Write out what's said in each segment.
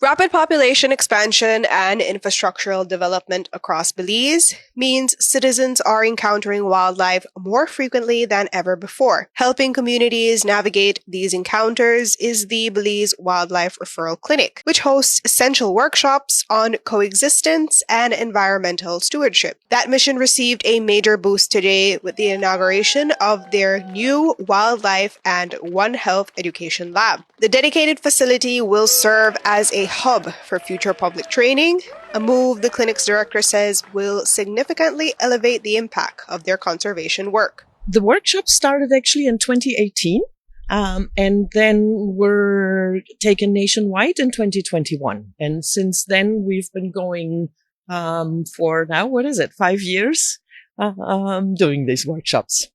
Rapid population expansion and infrastructural development across Belize means citizens are encountering wildlife more frequently than ever before. Helping communities navigate these encounters is the Belize Wildlife Referral Clinic, which hosts essential workshops on coexistence and environmental stewardship. That mission received a major boost today with the inauguration of their new Wildlife and One Health Education Lab. The dedicated facility will serve as a hub for future public training, a move the clinic's director says will significantly elevate the impact of their conservation work. The workshop started actually in 2018 and then were taken nationwide in 2021. And since then, we've been going for now, 5 years doing these workshops.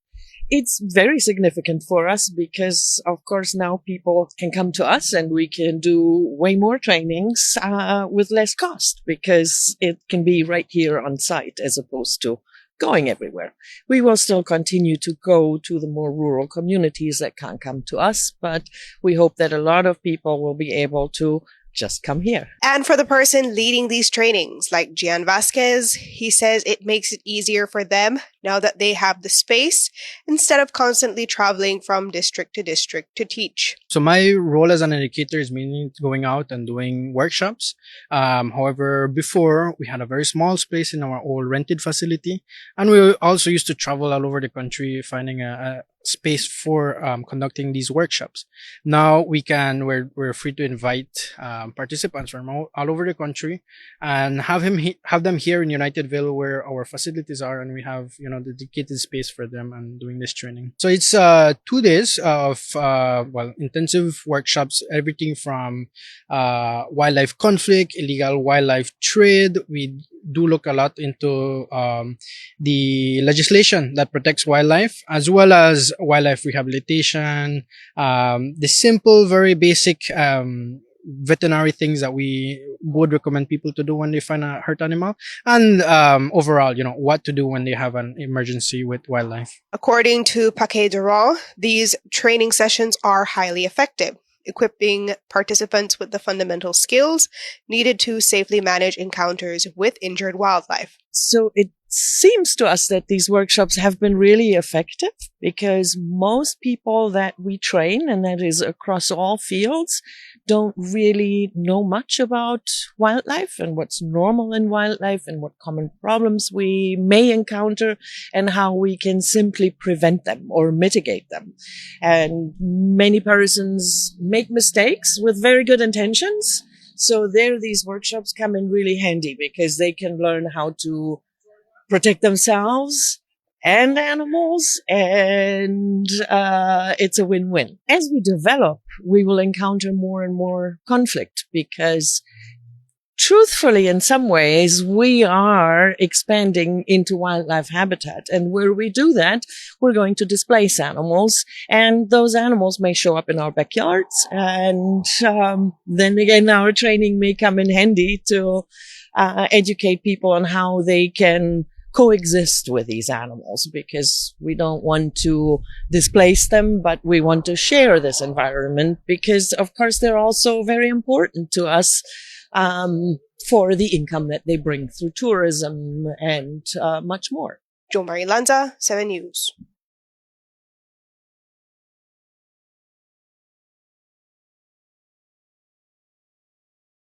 It's very significant for us because, of course, now people can come to us and we can do way more trainings with less cost because it can be right here on site as opposed to going everywhere. We will still continue to go to the more rural communities that can't come to us, but we hope that a lot of people will be able to just come here. And for the person leading these trainings, like Gian Vasquez, he says it makes it easier for them now that they have the space instead of constantly traveling from district to teach. So my role as an educator is mainly going out and doing workshops. However, before we had a very small space in our old rented facility, and we also used to travel all over the country finding a space for conducting these workshops. Now we're free to invite participants from all over the country and have them here in Unitedville where our facilities are, and we have the dedicated space for them and doing this training. So it's 2 days of intensive workshops, everything from wildlife conflict, illegal wildlife trade. We do look a lot into the legislation that protects wildlife, as well as wildlife rehabilitation, the simple, very basic veterinary things that we would recommend people to do when they find a hurt animal, and overall, what to do when they have an emergency with wildlife. According to Paquet Durand, these training sessions are highly effective, equipping participants with the fundamental skills needed to safely manage encounters with injured wildlife. So it seems to us that these workshops have been really effective because most people that we train, and that is across all fields, don't really know much about wildlife and what's normal in wildlife and what common problems we may encounter and how we can simply prevent them or mitigate them. And many persons make mistakes with very good intentions. So there, these workshops come in really handy because they can learn how to protect themselves and animals, and it's a win-win. As we develop, we will encounter more and more conflict because truthfully, in some ways, we are expanding into wildlife habitat. And where we do that, we're going to displace animals. And those animals may show up in our backyards. And then again, our training may come in handy to educate people on how they can coexist with these animals, because we don't want to displace them, but we want to share this environment because, of course, they're also very important to us for the income that they bring through tourism and much more. Jo Marie Lanza, 7 News.